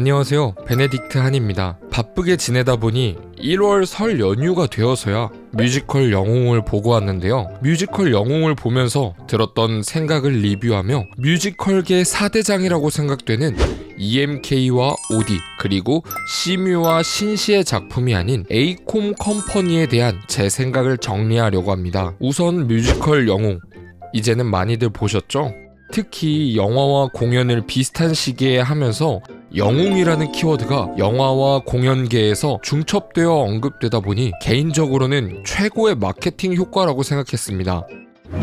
안녕하세요, 베네딕트 한입니다. 바쁘게 지내다 보니 1월 설 연휴가 되어서야 뮤지컬 영웅을 보고 왔는데요. 뮤지컬 영웅을 보면서 들었던 생각을 리뷰하며 뮤지컬계 4대장이라고 생각되는 EMK와 오디, 그리고 시뮤와 신시의 작품이 아닌 에이콤 컴퍼니에 대한 제 생각을 정리하려고 합니다. 우선 뮤지컬 영웅, 이제는 많이들 보셨죠? 특히 영화와 공연을 비슷한 시기에 하면서 영웅이라는 키워드가 영화와 공연계에서 중첩되어 언급되다 보니 개인적으로는 최고의 마케팅 효과라고 생각했습니다.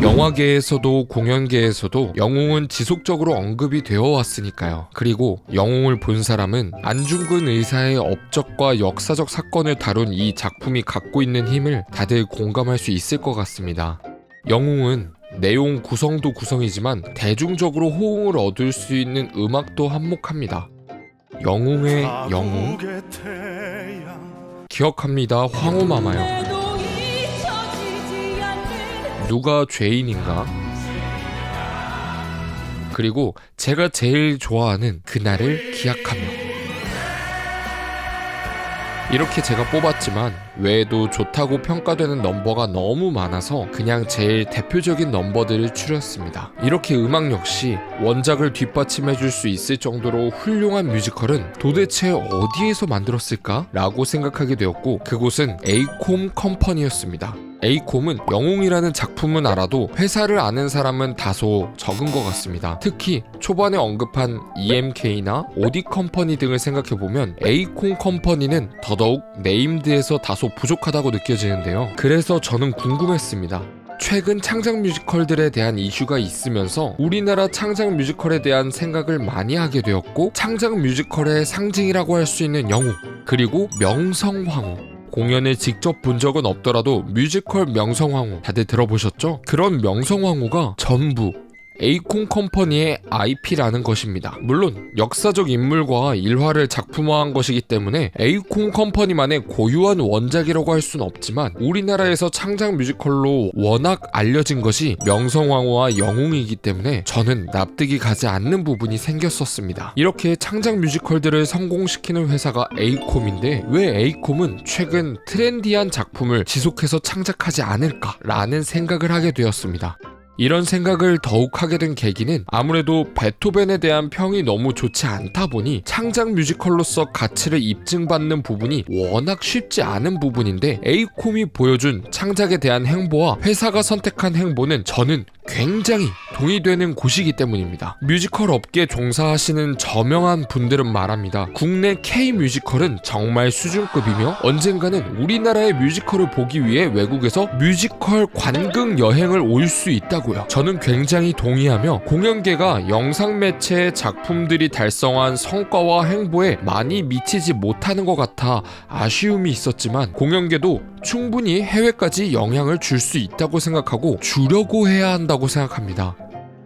영화계에서도 공연계에서도 영웅은 지속적으로 언급이 되어 왔으니까요. 그리고 영웅을 본 사람은 안중근 의사의 업적과 역사적 사건을 다룬 이 작품이 갖고 있는 힘을 다들 공감할 수 있을 것 같습니다. 영웅은 내용 구성도 구성이지만 대중적으로 호응을 얻을 수 있는 음악도 한몫합니다. 영웅의 영웅? 기억합니다. 황후마마요. 누가 죄인인가? 그리고 제가 제일 좋아하는 그날을 기약하며. 이렇게 제가 뽑았지만 외에도 좋다고 평가되는 넘버가 너무 많아서 그냥 제일 대표적인 넘버들을 추렸습니다. 이렇게 음악 역시 원작을 뒷받침해줄 수 있을 정도로 훌륭한 뮤지컬은 도대체 어디에서 만들었을까? 라고 생각하게 되었고, 그곳은 에이콤 컴퍼니였습니다. 에이콤은 영웅이라는 작품은 알아도 회사를 아는 사람은 다소 적은 것 같습니다. 특히 초반에 언급한 EMK나 오디 컴퍼니 등을 생각해보면 에이콤 컴퍼니는 더더욱 네임드에서 다소 부족하다고 느껴지는데요. 그래서 저는 궁금했습니다. 최근 창작 뮤지컬들에 대한 이슈가 있으면서 우리나라 창작 뮤지컬에 대한 생각을 많이 하게 되었고, 창작 뮤지컬의 상징이라고 할 수 있는 영웅, 그리고 명성황후, 공연을 직접 본 적은 없더라도 뮤지컬 명성황후 다들 들어보셨죠? 그런 명성황후가 전부 에이콤 컴퍼니의 IP라는 것입니다. 물론 역사적 인물과 일화를 작품화한 것이기 때문에 에이콤 컴퍼니만의 고유한 원작이라고 할 수는 없지만 우리나라에서 창작 뮤지컬로 워낙 알려진 것이 명성황후와 영웅이기 때문에 저는 납득이 가지 않는 부분이 생겼었습니다. 이렇게 창작 뮤지컬들을 성공시키는 회사가 에이콤인데 왜 에이콤은 최근 트렌디한 작품을 지속해서 창작하지 않을까라는 생각을 하게 되었습니다. 이런 생각을 더욱 하게 된 계기는 아무래도 베토벤에 대한 평이 너무 좋지 않다 보니 창작 뮤지컬로서 가치를 입증받는 부분이 워낙 쉽지 않은 부분인데, 에이콤이 보여준 창작에 대한 행보와 회사가 선택한 행보는 저는 굉장히 동의되는 곳이기 때문입니다. 뮤지컬 업계에 종사하시는 저명한 분들은 말합니다. 국내 K-뮤지컬은 정말 수준급이며 언젠가는 우리나라의 뮤지컬을 보기 위해 외국에서 뮤지컬 관광 여행을 올 수 있다고요. 저는 굉장히 동의하며 공연계가 영상 매체의 작품들이 달성한 성과와 행보에 많이 미치지 못하는 것 같아 아쉬움이 있었지만, 공연계도 충분히 해외까지 영향을 줄 수 있다고 생각하고 주려고 해야 한다고 생각합니다.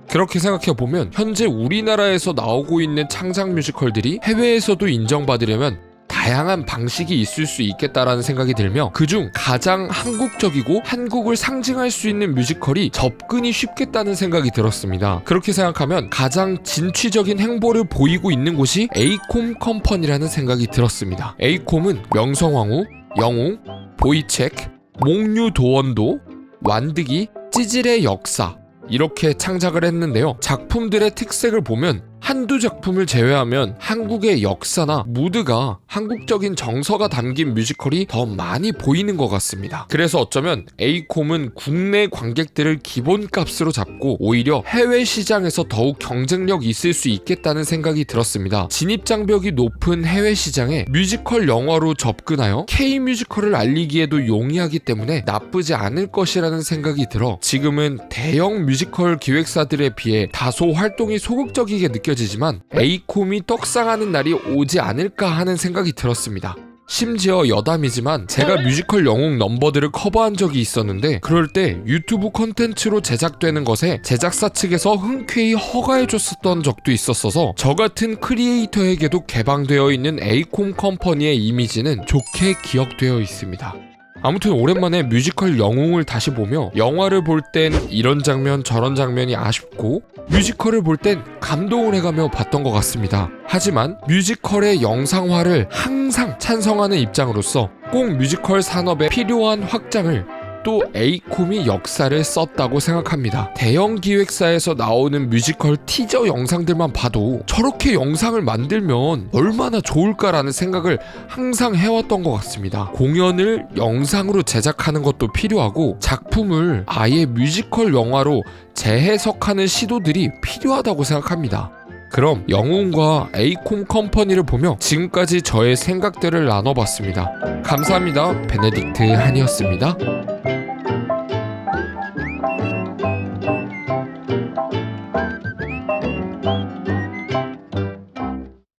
그렇게 생각해보면 현재 우리나라에서 나오고 있는 창작 뮤지컬들이 해외에서도 인정받으려면 다양한 방식이 있을 수 있겠다라는 생각이 들며, 그중 가장 한국적이고 한국을 상징할 수 있는 뮤지컬이 접근이 쉽겠다는 생각이 들었습니다. 그렇게 생각하면 가장 진취적인 행보를 보이고 있는 곳이 에이콤 컴퍼니라는 생각이 들었습니다. 에이콤은 명성황후, 영웅, 보이책, 몽유도원도, 완득이, 찌질의 역사, 이렇게 창작을 했는데요. 작품들의 특색을 보면 한두 작품을 제외하면 한국의 역사나 무드가, 한국적인 정서가 담긴 뮤지컬이 더 많이 보이는 것 같습니다. 그래서 어쩌면 에이콤은 국내 관객들을 기본값으로 잡고 오히려 해외 시장에서 더욱 경쟁력 있을 수 있겠다는 생각이 들었습니다. 진입장벽이 높은 해외 시장에 뮤지컬 영화로 접근하여 K-뮤지컬을 알리기에도 용이하기 때문에 나쁘지 않을 것이라는 생각이 들어 지금은 대형 뮤지컬 기획사들에 비해 다소 활동이 소극적이게 느껴지지만 에이콤이 떡상하는 날이 오지 않을까 하는 생각이 들었습니다. 심지어 여담이지만 제가 뮤지컬 영웅 넘버들을 커버한 적이 있었는데, 그럴 때 유튜브 콘텐츠로 제작되는 것에 제작사 측에서 흔쾌히 허가해줬었던 적도 있었어서 저 같은 크리에이터에게도 개방되어 있는 에이콤 컴퍼니의 이미지는 좋게 기억되어 있습니다. 아무튼 오랜만에 뮤지컬 영웅을 다시 보며 영화를 볼 땐 이런 장면 저런 장면이 아쉽고 뮤지컬을 볼 땐 감동을 해가며 봤던 것 같습니다. 하지만 뮤지컬의 영상화를 항상 찬성하는 입장으로서 꼭 뮤지컬 산업에 필요한 확장을 또 에이콤이 역사를 썼다고 생각합니다. 대형 기획사에서 나오는 뮤지컬 티저 영상들만 봐도 저렇게 영상을 만들면 얼마나 좋을까라는 생각을 항상 해왔던 것 같습니다. 공연을 영상으로 제작하는 것도 필요하고 작품을 아예 뮤지컬 영화로 재해석하는 시도들이 필요하다고 생각합니다. 그럼 영웅과 에이콤 컴퍼니를 보며 지금까지 저의 생각들을 나눠봤습니다. 감사합니다. 베네딕트 한이었습니다.